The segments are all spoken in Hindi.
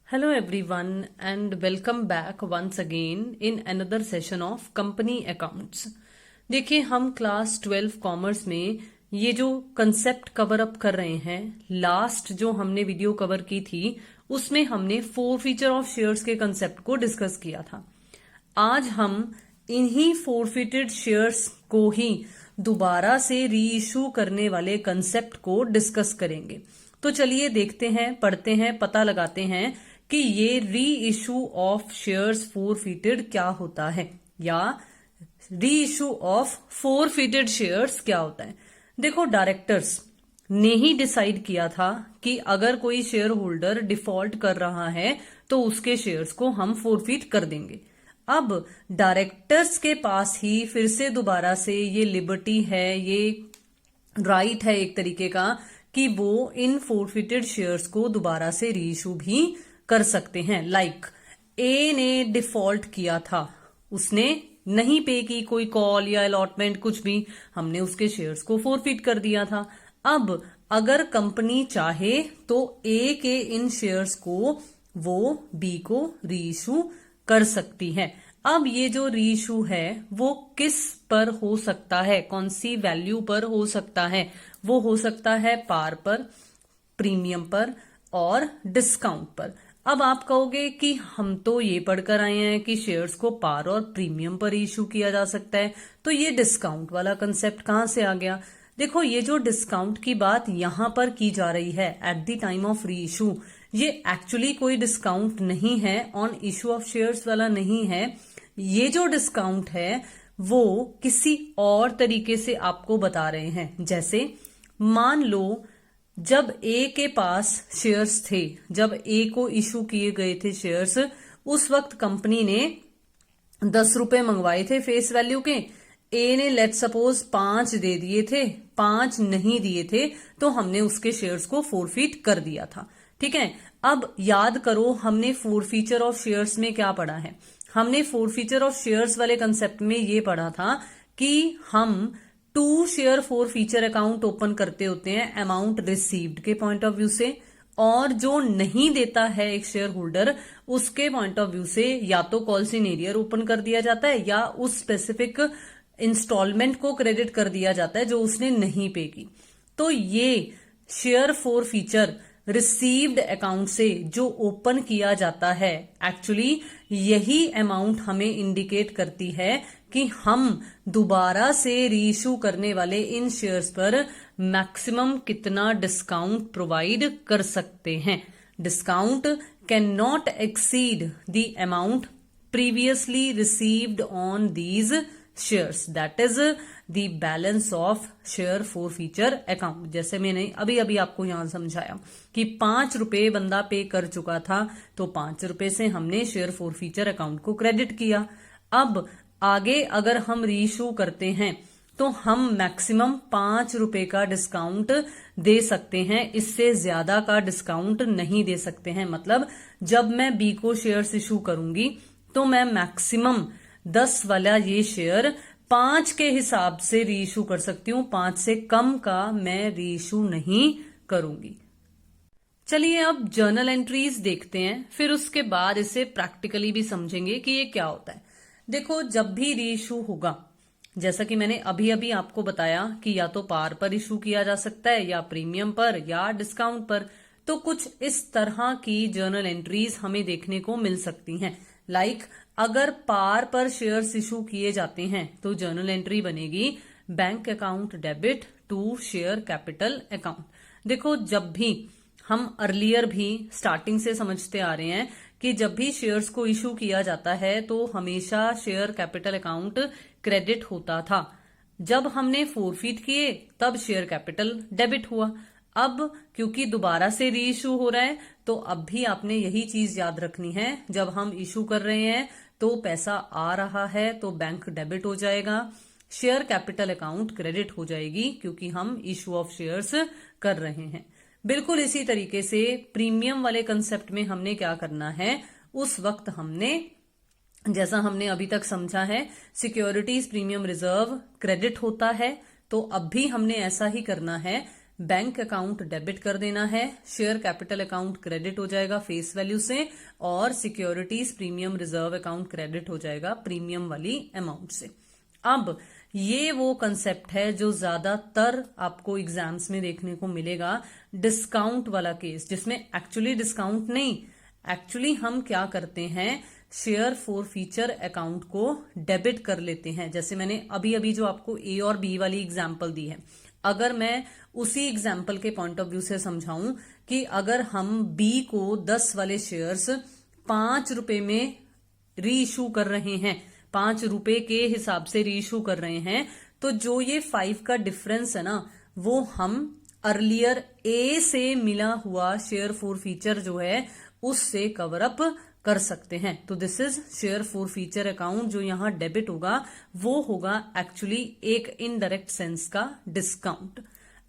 Hello everyone and welcome back once again in another session of company accounts। देखिए हम क्लास 12 कॉमर्स में ये जो कंसेप्ट कवर अप कर रहे हैं, लास्ट जो हमने वीडियो कवर की थी उसमें हमने फोर फीचर ऑफ शेयर्स के कंसेप्ट को डिस्कस किया था। आज हम इन्हीं फोरफिटेड शेयर्स को ही दोबारा से री इशू करने वाले कंसेप्ट को डिस्कस करेंगे। तो चलिए देखते हैं, पढ़ते हैं, पता लगाते हैं कि ये री इशू ऑफ शेयर्स फोरफिटेड क्या होता है या री इशू ऑफ फोरफिटेड शेयर्स क्या होता है। देखो, डायरेक्टर्स ने ही डिसाइड किया था कि अगर कोई शेयर होल्डर डिफॉल्ट कर रहा है तो उसके शेयर्स को हम फोरफिट कर देंगे। अब डायरेक्टर्स के पास ही फिर से दोबारा से ये लिबर्टी है, ये राइट है एक तरीके का कि वो इन फोरफिटेड शेयर्स को दोबारा से री इशू भी कर सकते हैं। लाइक ए ने डिफॉल्ट किया था, उसने नहीं पे की कोई कॉल या अलॉटमेंट कुछ भी, हमने उसके शेयर्स को फोरफिट कर दिया था। अब अगर कंपनी चाहे तो ए के इन शेयर्स को वो बी को री इशू कर सकती है। अब ये जो री इशू है वो किस पर हो सकता है, कौन सी वैल्यू पर हो सकता है? वो हो सकता है पार पर, प्रीमियम पर और डिस्काउंट पर। अब आप कहोगे कि हम तो ये पढ़कर आए हैं कि शेयर्स को पार और प्रीमियम पर इशू किया जा सकता है, तो ये डिस्काउंट वाला कंसेप्ट कहां से आ गया? देखो, ये जो डिस्काउंट की बात यहां पर की जा रही है एट द टाइम ऑफ री इशू, ये एक्चुअली कोई डिस्काउंट नहीं है, ऑन इशू ऑफ शेयर्स वाला नहीं है। ये जो डिस्काउंट है वो किसी और तरीके से आपको बता रहे हैं। जैसे मान लो जब ए के पास शेयर्स थे, जब ए को इशू किए गए थे शेयर्स, उस वक्त कंपनी ने 10 रुपए मंगवाए थे फेस वैल्यू के। ए ने लेट सपोज 5 दे दिए थे, 5 नहीं दिए थे, तो हमने उसके शेयर्स को फोरफिट कर दिया था। ठीक है। अब याद करो, हमने फोरफीचर ऑफ शेयर्स में क्या पढ़ा है? हमने फोरफीचर ऑफ शेयर्स वाले कंसेप्ट में ये पढ़ा था कि हम to share forfeiture account open करते होते हैं अमाउंट रिसीव्ड के पॉइंट ऑफ व्यू से, और जो नहीं देता है एक शेयर होल्डर उसके पॉइंट ऑफ व्यू से या तो कॉल सिनेरियर ओपन कर दिया जाता है या उस स्पेसिफिक इंस्टॉलमेंट को क्रेडिट कर दिया जाता है जो उसने नहीं पे की। तो ये share four feature received account से जो ओपन किया जाता है, एक्चुअली यही अमाउंट हमें इंडिकेट करती है कि हम दोबारा से रीइशू करने वाले इन शेयर्स पर मैक्सिमम कितना डिस्काउंट प्रोवाइड कर सकते हैं। Discount can not exceed the amount previously received on these shares, that is the balance of share forfeiture account. जैसे मैंने अभी अभी आपको यहां समझाया कि 5 रुपए बंदा पे कर चुका था, तो 5 रुपए से हमने शेयर फोर फीचर अकाउंट को क्रेडिट किया। अब आगे अगर हम रीइशू करते हैं तो हम मैक्सिमम 5 रुपए का डिस्काउंट दे सकते हैं, इससे ज्यादा का डिस्काउंट नहीं दे सकते हैं। मतलब जब मैं बी को शेयर्स इशू करूंगी तो मैं मैक्सिमम 10 वाला ये शेयर 5 के हिसाब से रीइशू कर सकती हूँ, 5 से कम का मैं रीइशू नहीं करूंगी। चलिए अब जर्नल एंट्रीज देखते हैं, फिर उसके बाद इसे प्रैक्टिकली भी समझेंगे कि ये क्या होता है। देखो, जब भी रीइशू होगा, जैसा कि मैंने अभी अभी आपको बताया कि या तो पार पर इशू किया जा सकता है या प्रीमियम पर या डिस्काउंट पर, तो कुछ इस तरह की जर्नल एंट्रीज हमें देखने को मिल सकती हैं। लाइक अगर पार पर शेयर्स इशू किए जाते हैं तो जर्नल एंट्री बनेगी bank account debit to share capital account. देखो, जब भी हम अर्लियर भी स्टार्टिंग से समझते आ रहे हैं कि जब भी शेयर्स को इशू किया जाता है तो हमेशा शेयर कैपिटल अकाउंट क्रेडिट होता था। जब हमने फोरफिट किए तब शेयर कैपिटल डेबिट हुआ। अब क्योंकि दोबारा से री इशू हो रहा है तो अब भी आपने यही चीज याद रखनी है, जब हम इशू कर रहे हैं तो पैसा आ रहा है तो बैंक डेबिट हो जाएगा, शेयर कैपिटल अकाउंट क्रेडिट हो जाएगी क्योंकि हम इशू ऑफ शेयर्स कर रहे हैं। बिल्कुल इसी तरीके से प्रीमियम वाले कंसेप्ट में हमने क्या करना है, उस वक्त हमने, जैसा हमने अभी तक समझा है, सिक्योरिटीज प्रीमियम रिजर्व क्रेडिट होता है, तो अब भी हमने ऐसा ही करना है। बैंक अकाउंट डेबिट कर देना है, शेयर कैपिटल अकाउंट क्रेडिट हो जाएगा फेस वैल्यू से, और securities premium reserve account credit हो जाएगा प्रीमियम वाली अमाउंट से। अब ये वो कंसेप्ट है जो ज्यादातर आपको एग्जाम्स में देखने को मिलेगा, डिस्काउंट वाला केस, जिसमें एक्चुअली डिस्काउंट नहीं, एक्चुअली हम क्या करते हैं, शेयर फॉर फीचर अकाउंट को डेबिट कर लेते हैं। जैसे मैंने अभी अभी जो आपको ए और बी वाली एग्जाम्पल दी है, अगर मैं उसी एग्जाम्पल के पॉइंट ऑफ व्यू से समझाऊं कि अगर हम बी को 10 वाले शेयर्स 5 रुपए में री इशू कर रहे हैं, 5 रुपए के हिसाब से री इशू कर रहे हैं, तो जो ये 5 का डिफरेंस है ना, वो हम अर्लियर ए से मिला हुआ शेयर फॉर फीचर जो है उससे कवर अप कर सकते हैं। तो this is share forfeiture account. जो यहां डेबिट होगा वो होगा एक्चुअली एक इनडायरेक्ट सेंस का डिस्काउंट।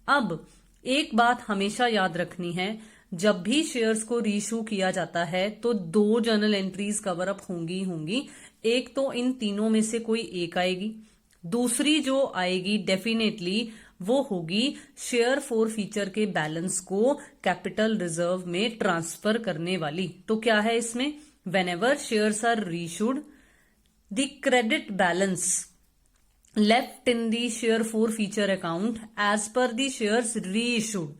अब एक बात हमेशा याद रखनी है, जब भी शेयर्स को रीइश्यू किया जाता है तो 2 जर्नल एंट्रीज कवर अप होंगी। एक तो इन तीनों में से कोई एक आएगी, दूसरी जो आएगी डेफिनेटली वो होगी शेयर फॉर फीचर के बैलेंस को कैपिटल रिजर्व में ट्रांसफर करने वाली। तो क्या है इसमें, whenever shares are reissued, the credit balance left in the share forfeiture account as per the shares reissued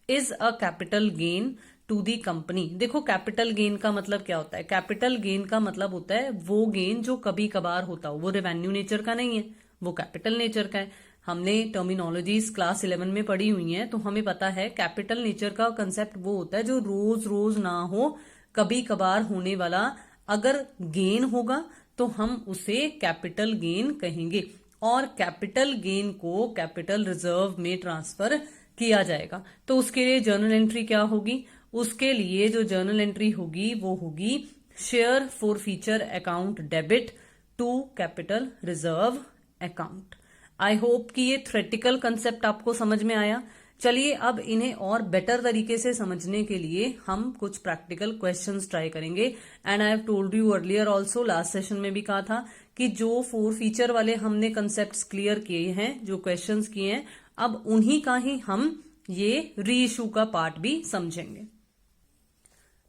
is a capital gain to the company। देखो कैपिटल गेन का मतलब क्या होता है, कैपिटल गेन का मतलब होता है वो गेन जो कभी कभार होता हो, वो रेवेन्यू नेचर का नहीं है, वो कैपिटल नेचर का है। हमने टर्मिनोलॉजीज क्लास 11 में पढ़ी हुई हैं, तो हमें पता है कैपिटल नेचर का कंसेप्ट वो होता है जो रोज रोज ना हो, कभी कभार होने वाला अगर गेन होगा तो हम उसे कैपिटल गेन कहेंगे, और कैपिटल गेन को कैपिटल रिजर्व में ट्रांसफर किया जाएगा। तो उसके लिए जर्नल एंट्री क्या होगी, उसके लिए जो जर्नल एंट्री होगी वो होगी share forfeiture account debit to capital reserve account. I hope कि ये थ्योरेटिकल कंसेप्ट आपको समझ में आया। चलिए अब इन्हें और बेटर तरीके से समझने के लिए हम कुछ प्रैक्टिकल क्वेश्चंस ट्राई करेंगे। And I have told you earlier also, last session में भी कहा था कि जो 4 फीचर वाले हमने कंसेप्ट्स क्लियर किए हैं, जो क्वेश्चंस किए हैं, अब उन्हीं का ही हम ये री इशू का पार्ट भी समझेंगे।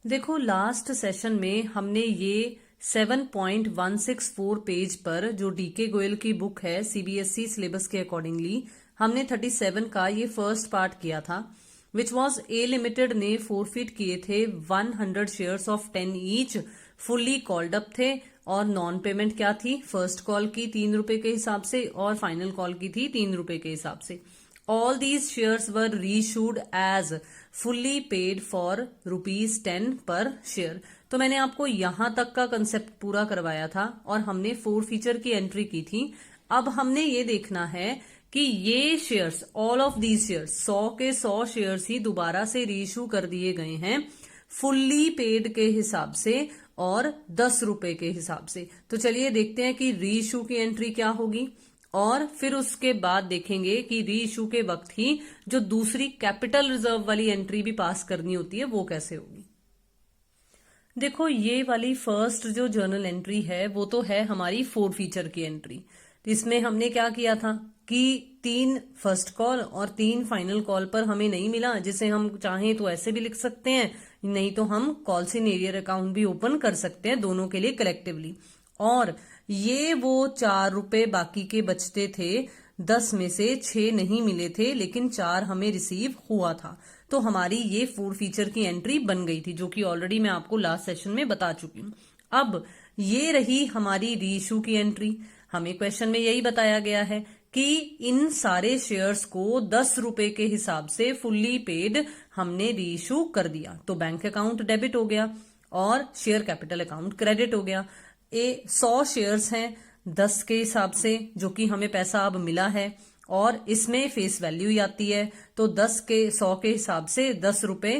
देखो लास्ट सेशन में हमने ये 7.164 पेज पर जो डीके गोयल की बुक है सीबीएसई सिलेबस के अकॉर्डिंगली, हमने 37 का ये फर्स्ट पार्ट किया था, विच वॉज ए लिमिटेड ने फोरफिट किए थे 100 shares of 10 each, fully called up थे, और नॉन पेमेंट क्या थी, फर्स्ट कॉल की 3 रुपए के हिसाब से और फाइनल कॉल की थी 3 रुपए के हिसाब से। All these shares were reissued as fully paid for ₹10 per share. तो मैंने आपको यहां तक का कंसेप्ट पूरा करवाया था और हमने 4 फीचर की एंट्री की थी। अब हमने ये देखना है कि ये shares, all of these shares, 100 के 100 शेयर्स ही दोबारा से रीइश्यू कर दिए गए हैं फुल्ली पेड के हिसाब से और 10 रुपए के हिसाब से। तो चलिए देखते हैं कि रीइश्यू की एंट्री क्या होगी, और फिर उसके बाद देखेंगे कि री इशू के वक्त ही जो दूसरी कैपिटल रिजर्व वाली एंट्री भी पास करनी होती है वो कैसे होगी। देखो ये वाली फर्स्ट जो जर्नल एंट्री है वो तो है हमारी 4 फीचर की एंट्री। तो इसमें हमने क्या किया था कि 3 फर्स्ट कॉल और 3 फाइनल कॉल पर हमें नहीं मिला, जिसे हम चाहें तो ऐसे भी लिख सकते हैं, नहीं तो हम कॉल्स इन एरियर अकाउंट भी ओपन कर सकते हैं, दोनों के लिए कलेक्टिवली। और ये वो 4 रुपए बाकी के बचते थे, 10 में से 6 नहीं मिले थे लेकिन 4 हमें रिसीव हुआ था। तो हमारी ये 4 फीचर की एंट्री बन गई थी, जो कि ऑलरेडी मैं आपको लास्ट सेशन में बता चुकी हूं। अब ये रही हमारी री इशू की एंट्री। हमें क्वेश्चन में यही बताया गया है कि इन सारे शेयर्स को 10 रुपए के हिसाब से फुल्ली पेड हमने री इशू कर दिया। तो बैंक अकाउंट डेबिट हो गया और शेयर कैपिटल अकाउंट क्रेडिट हो गया। 100 शेयर्स हैं 10 के हिसाब से, जो कि हमें पैसा अब मिला है, और इसमें फेस वैल्यू ही आती है। तो 10 के 100 के हिसाब से 10 रुपए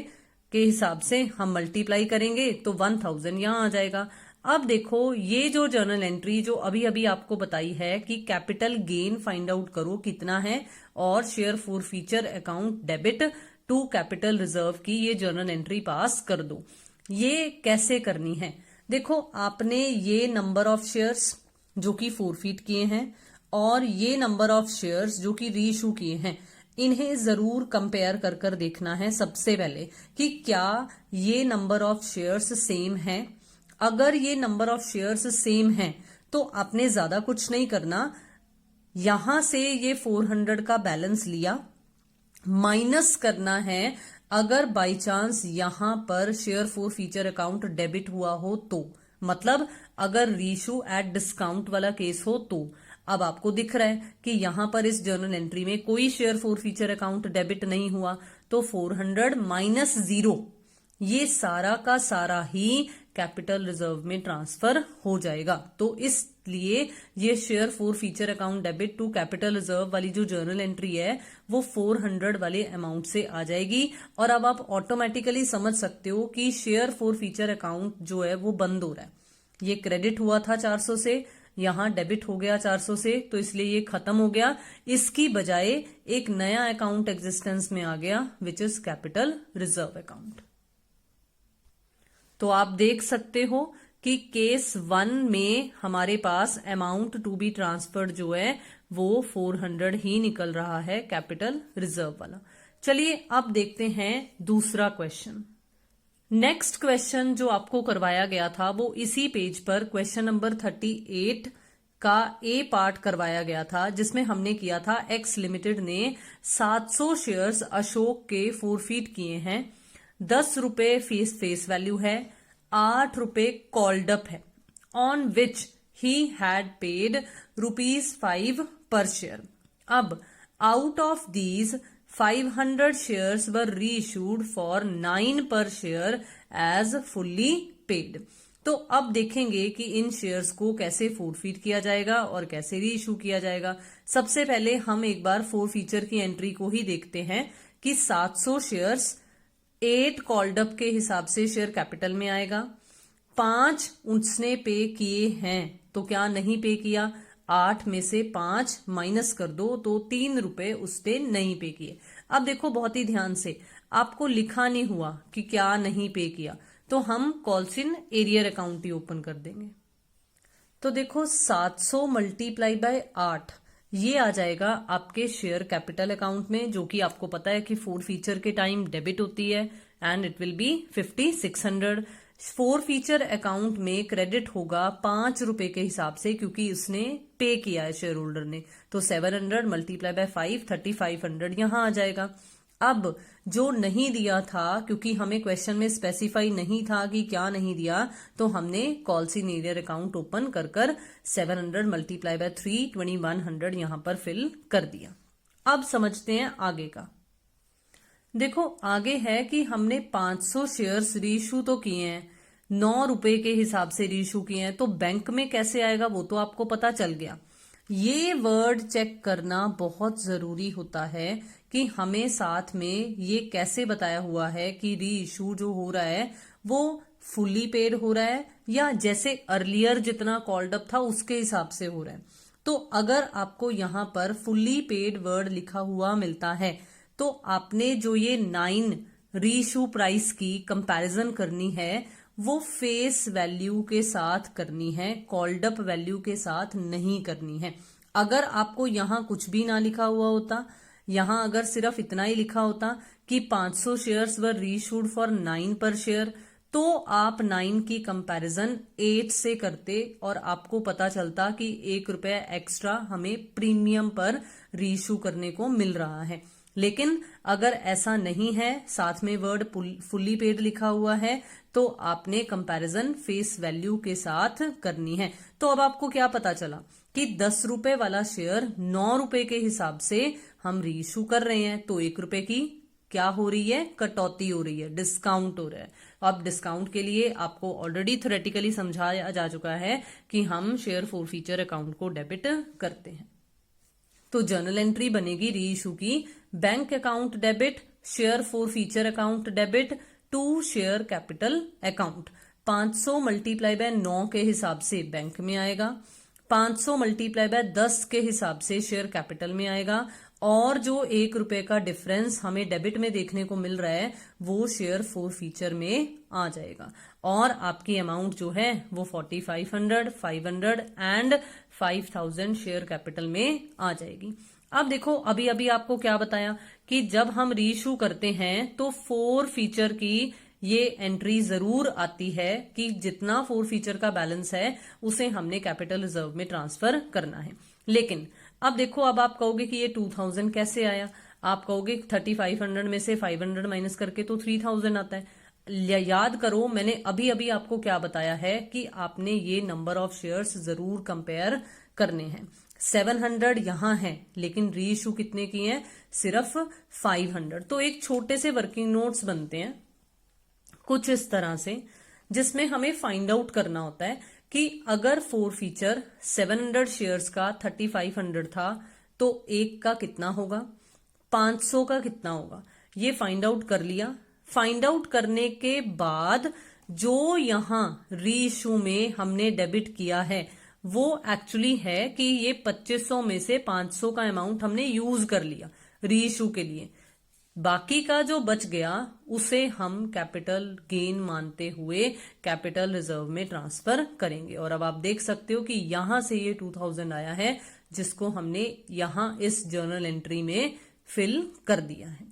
के हिसाब से हम मल्टीप्लाई करेंगे तो 1000 यहां आ जाएगा। अब देखो ये जो जर्नल एंट्री जो अभी अभी आपको बताई है कि कैपिटल गेन फाइंड आउट करो कितना है और share forfeiture account debit to capital reserve की ये जर्नल एंट्री पास कर दो। ये कैसे करनी है, देखो आपने ये नंबर ऑफ शेयर्स जो कि फोरफीट किए हैं और ये नंबर ऑफ शेयर्स जो कि री इशू किए हैं, इन्हें जरूर कंपेयर कर कर देखना है सबसे पहले कि क्या ये नंबर ऑफ शेयर्स सेम है। अगर ये नंबर ऑफ शेयर्स सेम है तो आपने ज्यादा कुछ नहीं करना, यहां से ये 400 का बैलेंस लिया, माइनस करना है अगर बाई चांस यहां पर share forfeiture account debit हुआ हो तो, मतलब अगर रीइश्यू एट डिस्काउंट वाला केस हो तो। अब आपको दिख रहा है कि यहां पर इस जर्नल एंट्री में कोई share forfeiture account debit नहीं हुआ, तो 400 माइनस 0 ये सारा का सारा ही कैपिटल रिजर्व में ट्रांसफर हो जाएगा। तो इसलिए ये share forfeiture account debit to capital reserve वाली जो जर्नल एंट्री है वो 400 वाले अमाउंट से आ जाएगी। और अब आप ऑटोमेटिकली समझ सकते हो कि शेयर फॉर फीचर अकाउंट जो है वो बंद हो रहा है। ये क्रेडिट हुआ था 400 से, यहां डेबिट हो गया 400 से, तो इसलिए ये खत्म हो गया। इसकी बजाय एक नया अकाउंट एग्जिस्टेंस में आ गया which is capital reserve account. तो आप देख सकते हो कि केस 1 में हमारे पास अमाउंट टू बी ट्रांसफर्ड जो है वो 400 ही निकल रहा है, कैपिटल रिजर्व वाला। चलिए अब देखते हैं दूसरा क्वेश्चन। नेक्स्ट क्वेश्चन जो आपको करवाया गया था वो इसी पेज पर क्वेश्चन नंबर 38 का ए पार्ट करवाया गया था, जिसमें हमने किया था एक्स लिमिटेड ने 700 शेयर्स अशोक के फोरफीट किए हैं, 10 रुपए फेस वैल्यू है, 8 रुपए कॉल्ड अप है, on which he had paid ₹5 पर शेयर। अब out of these 500 shares were reissued for 9 per share as fully paid। तो अब देखेंगे कि इन शेयर्स को कैसे फोरफीट किया जाएगा और कैसे रीइश्यू किया जाएगा। सबसे पहले हम एक बार फोर फीचर की एंट्री को ही देखते हैं कि 700 शेयर्स 8 कॉल्ड अप के हिसाब से शेयर कैपिटल में आएगा, 5 उसने पे किए हैं, तो क्या नहीं पे किया, 8 में से 5 माइनस कर दो तो 3 रुपए उसने नहीं पे किए। अब देखो बहुत ही ध्यान से, आपको लिखा नहीं हुआ कि क्या नहीं पे किया, तो हम calls in arrear account he open कर देंगे। तो देखो 700 मल्टीप्लाई बाय 8 ये आ जाएगा आपके शेयर कैपिटल अकाउंट में, जो कि आपको पता है कि फोर फीचर के टाइम डेबिट होती है and it will be 5600। Four feature account में क्रेडिट होगा 5 रुपए के हिसाब से, क्योंकि उसने पे किया है शेयर होल्डर ने, तो 700 मल्टीप्लाई बाय 5 3500 यहां आ जाएगा। अब जो नहीं दिया था, क्योंकि हमें क्वेश्चन में स्पेसिफाई नहीं था कि क्या नहीं दिया, तो हमने calls in arrear account open कर 700 मल्टीप्लाई बाय 3 2100 यहां पर फिल कर दिया। अब समझते हैं आगे का। देखो आगे है कि हमने 500 शेयर्स रीइश्यू तो किए हैं, 9 रुपए के हिसाब से रीइश्यू किए हैं, तो बैंक में कैसे आएगा वो तो आपको पता चल गया। ये वर्ड चेक करना बहुत जरूरी होता है कि हमें साथ में ये कैसे बताया हुआ है कि रीइश्यू जो हो रहा है वो फुल्ली पेड हो रहा है या जैसे अर्लियर जितना कॉल्ड अप था उसके हिसाब से हो रहा है। तो अगर आपको यहां पर फुल्ली पेड वर्ड लिखा हुआ मिलता है तो आपने जो ये 9 रीइश्यू प्राइस की कंपैरिजन करनी है वो फेस वैल्यू के साथ करनी है, कॉल्ड अप वैल्यू के साथ नहीं करनी है। अगर आपको यहां कुछ भी ना लिखा हुआ होता, यहां अगर सिर्फ इतना ही लिखा होता कि 500 शेयर्स वर रीइश्यूड फॉर 9 पर शेयर, तो आप 9 की कंपैरिजन 8 से करते और आपको पता चलता कि 1 रुपया एक्स्ट्रा हमें प्रीमियम पर रीइश्यू करने को मिल रहा है। लेकिन अगर ऐसा नहीं है, साथ में वर्ड फुल्ली पेड लिखा हुआ है, तो आपने कंपैरिजन फेस वैल्यू के साथ करनी है। तो अब आपको क्या पता चला कि 10 रुपए वाला शेयर 9 रुपए के हिसाब से हम रीइश्यू कर रहे हैं, तो 1 रुपए की क्या हो रही है, कटौती हो रही है, डिस्काउंट हो रहा है। अब डिस्काउंट के लिए आपको ऑलरेडी थ्योरेटिकली समझाया जा चुका है कि हम शेयर फॉर फीचर अकाउंट को डेबिट करते हैं। तो जर्नल एंट्री बनेगी रीइश्यू की, bank account debit, share forfeiture account debit to share capital account. 500 multiply by 9 के हिसाब से बैंक में आएगा, 500 मल्टीप्लाई बाय 10 के हिसाब से शेयर कैपिटल में आएगा, और जो 1 रुपए का डिफरेंस हमें डेबिट में देखने को मिल रहा है वो शेयर फॉर फीचर में आ जाएगा। और आपकी अमाउंट जो है वो 4500, 500 एंड 5000 शेयर कैपिटल में आ जाएगी। अब देखो अभी अभी आपको क्या बताया कि जब हम रीइश्यू करते हैं तो 4 फीचर की ये एंट्री जरूर आती है कि जितना 4 फीचर का बैलेंस है उसे हमने कैपिटल रिजर्व में ट्रांसफर करना है। लेकिन अब देखो, अब आप कहोगे कि ये 2000 कैसे आया, आप कहोगे 3500 में से 500 माइनस करके तो 3000 आता है। याद करो मैंने अभी अभी आपको क्या बताया है कि आपने ये नंबर ऑफ शेयर्स जरूर कंपेयर करने हैं। 700 यहां है लेकिन रीइश्यू कितने की है, सिर्फ 500। तो एक छोटे से वर्किंग नोट्स बनते हैं कुछ इस तरह से, जिसमें हमें फाइंड आउट करना होता है कि अगर 4 फीचर 700 शेयर्स का 3500 था तो एक का कितना होगा, 500 का कितना होगा, ये फाइंड आउट कर लिया। फाइंड आउट करने के बाद जो यहां रीइश्यू में हमने डेबिट किया है वो एक्चुअली है कि ये 2500 में से 500 का अमाउंट हमने यूज कर लिया रीइश्यू के लिए। बाकी का जो बच गया उसे हम कैपिटल गेन मानते हुए कैपिटल रिजर्व में ट्रांसफर करेंगे। और अब आप देख सकते हो कि यहां से ये 2000 आया है जिसको हमने यहां इस जर्नल एंट्री में फिल कर दिया है।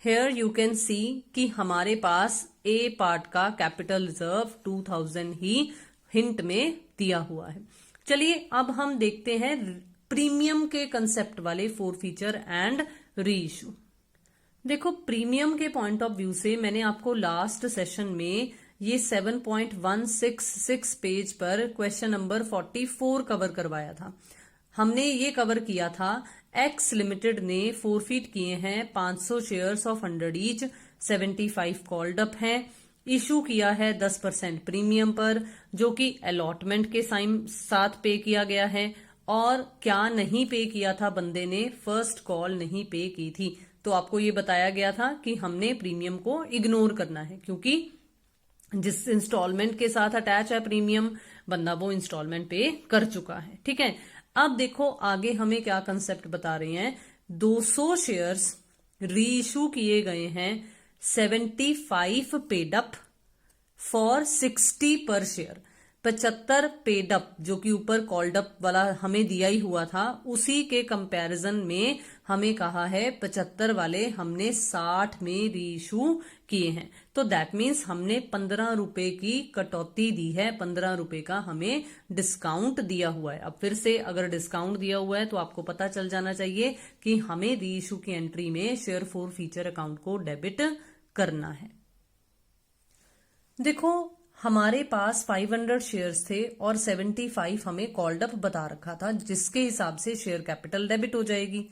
हेयर यू कैन सी कि हमारे पास ए पार्ट का कैपिटल रिजर्व 2000 ही हिंट में दिया हुआ है। चलिए अब हम देखते हैं प्रीमियम के कंसेप्ट वाले 4 फीचर एंड रीइश्यू। देखो प्रीमियम के पॉइंट ऑफ व्यू से मैंने आपको लास्ट सेशन में ये 7.166 पेज पर क्वेश्चन नंबर 44 कवर करवाया था। हमने ये कवर किया था एक्स लिमिटेड ने फोरफीट किए हैं 500 shares of 100 each, 75 called up हैं, इशू किया है 10% प्रीमियम पर जो कि अलॉटमेंट के साथ पे किया गया है। और क्या नहीं पे किया था बंदे ने, फर्स्ट कॉल नहीं पे की थी। तो आपको ये बताया गया था कि हमने प्रीमियम को इग्नोर करना है क्योंकि जिस इंस्टॉलमेंट के साथ अटैच है प्रीमियम बंदा वो इंस्टॉलमेंट पे कर चुका है। ठीक है, अब देखो आगे हमें क्या कंसेप्ट बता रहे हैं। 200 शेयर्स रीइश्यू किए गए हैं, 75 पेड अप फॉर 60 पर शेयर। 75 पेड अप जो कि ऊपर कॉल्ड अप वाला हमें दिया ही हुआ था, उसी के कंपैरिजन में हमें कहा है 75 वाले हमने 60 में रीइश्यू किए हैं। तो दैट मीन्स हमने 15 रुपए की कटौती दी है, 15 रुपए का हमें डिस्काउंट दिया हुआ है। अब फिर से अगर डिस्काउंट दिया हुआ है तो आपको पता चल जाना चाहिए कि हमें रीइश्यू की एंट्री में शेयर 4 फीचर अकाउंट को डेबिट करना है। देखो हमारे पास 500 शेयर्स थे और 75 हमें कॉल्ड अप बता रखा था जिसके हिसाब से शेयर कैपिटल डेबिट हो जाएगी।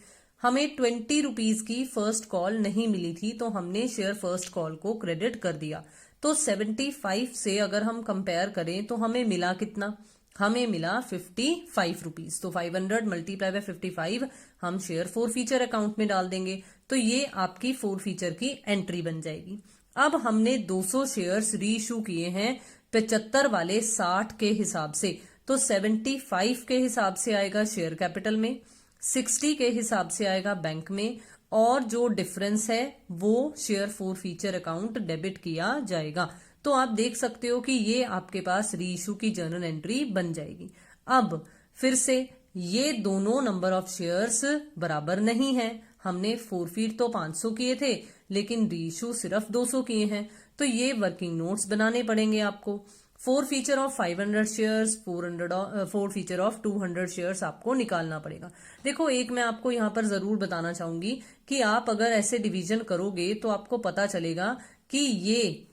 हमें 20 रुपीज की फर्स्ट कॉल नहीं मिली थी तो हमने शेयर फर्स्ट कॉल को क्रेडिट कर दिया। तो 75 से अगर हम कंपेयर करें तो हमें मिला कितना, हमें मिला 55 रुपीज। तो 500 मल्टीप्लाई बाय 55 हम शेयर 4 फीचर अकाउंट में डाल देंगे तो ये आपकी 4 फीचर की एंट्री बन जाएगी। अब हमने 200 शेयर्स रीइश्यू किए हैं 75 वाले 60 के हिसाब से, तो 75 के हिसाब से आएगा शेयर कैपिटल में, 60 के हिसाब से आएगा बैंक में, और जो डिफरेंस है वो शेयर 4 फीचर अकाउंट डेबिट किया जाएगा। तो आप देख सकते हो कि ये आपके पास रीइश्यू की जर्नल एंट्री बन जाएगी। अब फिर से ये दोनों नंबर ऑफ शेयर्स बराबर नहीं है। हमने फोरफीट तो 500 किए थे लेकिन रीइश्यू सिर्फ 200 किए हैं, तो ये वर्किंग नोट्स बनाने पड़ेंगे आपको। 4 feature of 500 shares, 4 feature of 200 shares आपको निकालना पड़ेगा। देखो एक मैं आपको यहाँ पर जरूर बताना चाहूंगी कि आप अगर ऐसे डिवीजन करोगे तो आपको पता चलेगा कि ये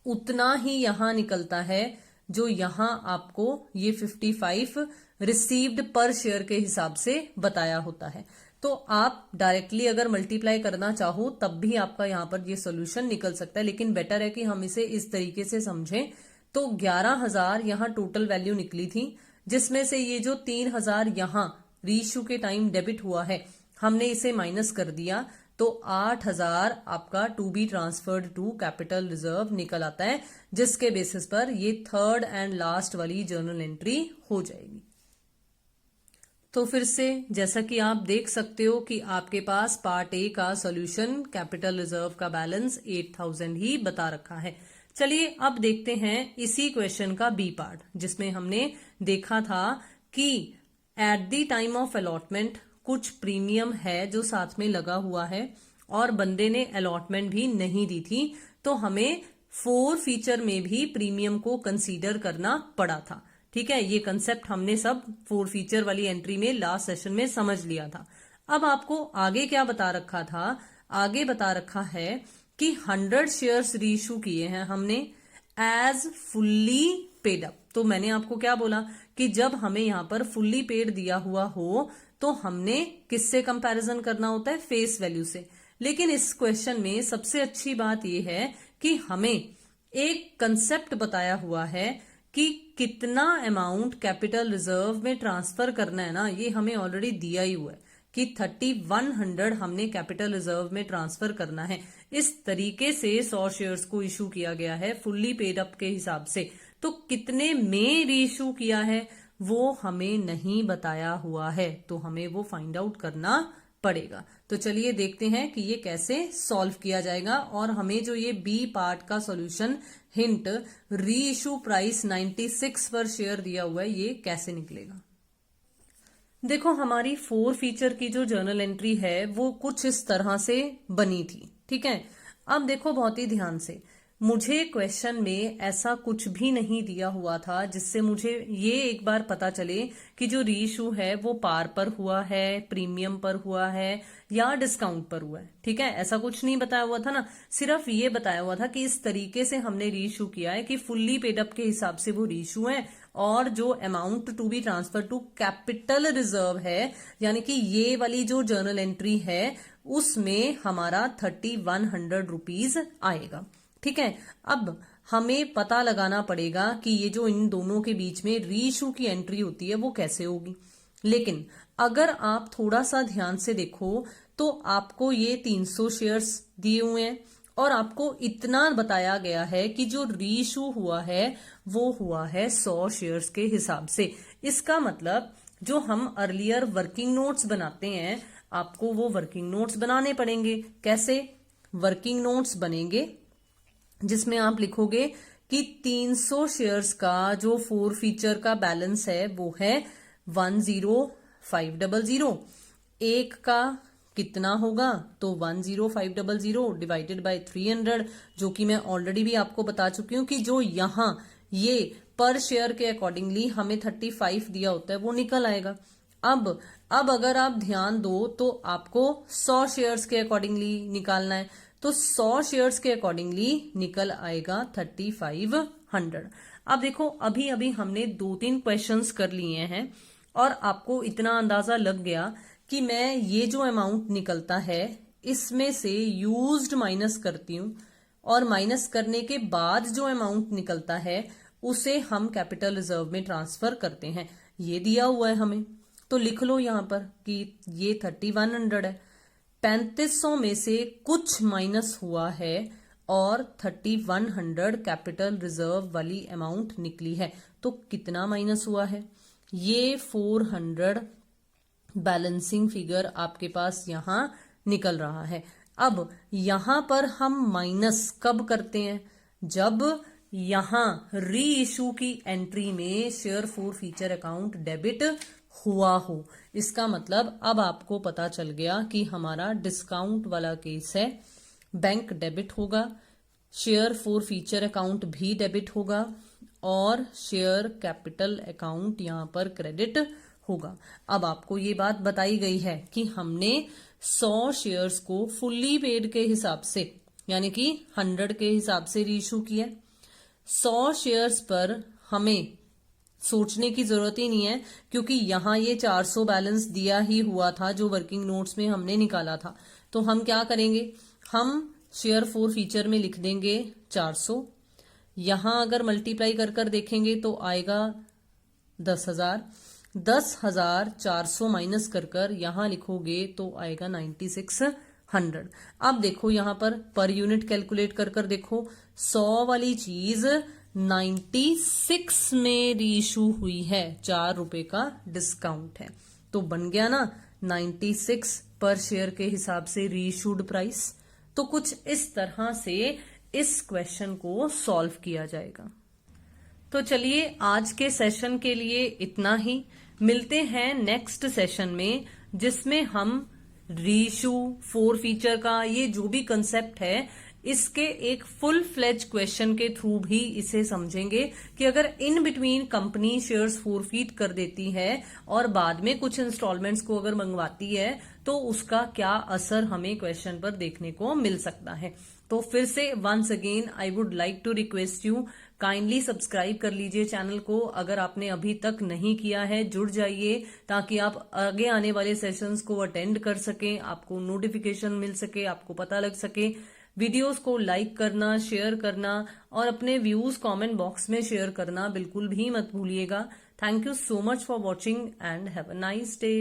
उतना ही यहां निकलता है जो यहां आपको ये 55 रिसीव्ड पर शेयर के हिसाब से बताया होता है। तो आप डायरेक्टली अगर मल्टीप्लाई करना चाहो तब भी आपका यहां पर ये सोल्यूशन निकल सकता है, लेकिन बेटर है कि हम इसे इस तरीके से समझें। तो 11,000 यहां टोटल वैल्यू निकली थी, जिसमें से ये जो 3,000 यहां रीइश्यू के टाइम डेबिट हुआ है हमने इसे माइनस कर दिया, तो 8,000 आपका to be transferred to capital reserve निकल आता है, जिसके बेसिस पर ये थर्ड एंड लास्ट वाली जर्नल एंट्री हो जाएगी। तो फिर से जैसा कि आप देख सकते हो कि आपके पास पार्ट ए का सॉल्यूशन कैपिटल रिजर्व का बैलेंस 8,000 ही बता रखा है। चलिए अब देखते हैं इसी क्वेश्चन का बी पार्ट, जिसमें हमने देखा था कि at the time of allotment कुछ प्रीमियम है जो साथ में लगा हुआ है और बंदे ने अलॉटमेंट भी नहीं दी थी, तो हमें 4 फीचर में भी प्रीमियम को कंसीडर करना पड़ा था। ठीक है, ये कंसेप्ट हमने सब 4 फीचर वाली एंट्री में लास्ट सेशन में समझ लिया था। अब आपको आगे क्या बता रखा था, आगे बता रखा है कि 100 शेयर्स रीइश्यू किए हैं हमने एज फुल्ली पेड अप। तो मैंने आपको क्या बोला कि जब हमें यहां पर फुल्ली पेड दिया हुआ हो तो हमने किससे कंपैरिजन करना होता है, फेस वैल्यू से। लेकिन इस क्वेश्चन में सबसे अच्छी बात यह है कि हमें एक कंसेप्ट बताया हुआ है कि कितना अमाउंट कैपिटल रिजर्व में ट्रांसफर करना है ना, ये हमें ऑलरेडी दिया ही हुआ है कि 3100 हमने कैपिटल रिजर्व में ट्रांसफर करना है। इस तरीके से 100 शेयर्स को इशू किया गया है फुल्ली पेड अप के हिसाब से। तो कितने में रीइश्यू किया है वो हमें नहीं बताया हुआ है, तो हमें वो फाइंड आउट करना पड़ेगा। तो चलिए देखते हैं कि ये कैसे सॉल्व किया जाएगा और हमें जो ये बी पार्ट का सॉल्यूशन हिंट री इशू प्राइस 96 पर शेयर दिया हुआ है, ये कैसे निकलेगा। देखो हमारी 4 फीचर की जो जर्नल एंट्री है वो कुछ इस तरह से बनी थी। ठीक है, अब देखो बहुत ही ध्यान से, मुझे क्वेश्चन में ऐसा कुछ भी नहीं दिया हुआ था जिससे मुझे ये एक बार पता चले कि जो रीइश्यू है वो पार पर हुआ है, प्रीमियम पर हुआ है या डिस्काउंट पर हुआ है। ठीक है, ऐसा कुछ नहीं बताया हुआ था ना, सिर्फ ये बताया हुआ था कि इस तरीके से हमने रीइश्यू किया है कि फुल्ली पेड अप के हिसाब से वो रीइश्यू है और जो amount to be transfer to capital reserve है, यानी कि ये वाली जो जर्नल एंट्री है उसमें हमारा 3100 रुपीज आएगा। ठीक है, अब हमें पता लगाना पड़ेगा कि ये जो इन दोनों के बीच में रीइश्यू की एंट्री होती है वो कैसे होगी। लेकिन अगर आप थोड़ा सा ध्यान से देखो तो आपको ये 300 शेयर्स दिए हुए हैं और आपको इतना बताया गया है कि जो रीइश्यू हुआ है वो हुआ है 100 शेयर्स के हिसाब से। इसका मतलब जो हम अर्लियर वर्किंग नोट्स बनाते हैं आपको वो वर्किंग नोट्स बनाने पड़ेंगे। कैसे वर्किंग नोट्स बनेंगे, जिसमें आप लिखोगे कि 300 शेयर्स का जो 4 फीचर का बैलेंस है वो है 10500। एक का कितना होगा, तो 10500 डिवाइडेड बाय 300, जो कि मैं ऑलरेडी भी आपको बता चुकी हूं कि जो यहां ये पर शेयर के अकॉर्डिंगली हमें 35 दिया होता है वो निकल आएगा। अब अगर आप ध्यान दो तो आपको 100 शेयर्स के अकॉर्डिंगली निकालना है, तो 100 शेयर्स के अकॉर्डिंगली निकल आएगा 3500। अब देखो अभी अभी हमने 2-3 क्वेश्चंस कर लिए हैं और आपको इतना अंदाजा लग गया कि मैं ये जो अमाउंट निकलता है इसमें से यूज्ड माइनस करती हूं और माइनस करने के बाद जो अमाउंट निकलता है उसे हम कैपिटल रिजर्व में ट्रांसफर करते हैं। ये दिया हुआ है हमें, तो लिख लो यहां पर कि ये 3100 है। 3500 में से कुछ माइनस हुआ है और 3100 कैपिटल रिजर्व वाली अमाउंट निकली है। तो कितना माइनस हुआ है, ये 400 बैलेंसिंग फिगर आपके पास यहां निकल रहा है। अब यहां पर हम माइनस कब करते हैं, जब यहां री इशू की एंट्री में शेयर 4 फीचर अकाउंट डेबिट हुआ हो। इसका मतलब अब आपको पता चल गया कि हमारा डिस्काउंट वाला केस है, बैंक डेबिट होगा, शेयर 4 फीचर अकाउंट भी डेबिट होगा और शेयर कैपिटल अकाउंट यहां पर क्रेडिट होगा। अब आपको ये बात बताई गई है कि हमने 100 शेयर्स को फुल्ली पेड के हिसाब से यानी कि 100 के हिसाब से रीइश्यू किया। 100 शेयर्स पर हमें सोचने की जरूरत ही नहीं है क्योंकि यहां ये 400 बैलेंस दिया ही हुआ था जो वर्किंग नोट्स में हमने निकाला था। तो हम क्या करेंगे, हम शेयर 4 फीचर में लिख देंगे 400। यहां अगर मल्टीप्लाई कर कर देखेंगे तो आएगा 10,000। 10,400 माइनस कर कर यहां लिखोगे तो आएगा 9600। अब देखो यहां पर यूनिट कैलकुलेट कर कर देखो, 100 वाली चीज 96 में रीइश्यू हुई है, 4 रुपए का डिस्काउंट है, तो बन गया ना 96 पर शेयर के हिसाब से रीइश्यूड प्राइस। तो कुछ इस तरह से इस क्वेश्चन को सॉल्व किया जाएगा। तो चलिए आज के सेशन के लिए इतना ही। मिलते हैं नेक्स्ट सेशन में, जिसमें हम रीइश्यू, फोर फीचर का ये जो भी कंसेप्ट है, इसके एक फुल फ्लेज क्वेश्चन के थ्रू भी इसे समझेंगे कि अगर in between company shares forfeit कर देती है और बाद में कुछ इंस्टॉलमेंट्स को अगर मंगवाती है तो उसका क्या असर हमें क्वेश्चन पर देखने को मिल सकता है। तो फिर से once again I would like to request you, kindly subscribe कर लीजिए चैनल को। अगर आपने अभी तक नहीं किया है, जुड़ जाइए ताकि आप आगे आने वाले सेशंस को अटेंड कर सकें, आपको नोटिफिकेशन मिल सके, आपको पता लग सके। वीडियोस को लाइक करना, शेयर करना और अपने व्यूज कमेंट बॉक्स में शेयर करना बिल्कुल भी मत भूलिएगा। Thank you so much for watching and have a nice day.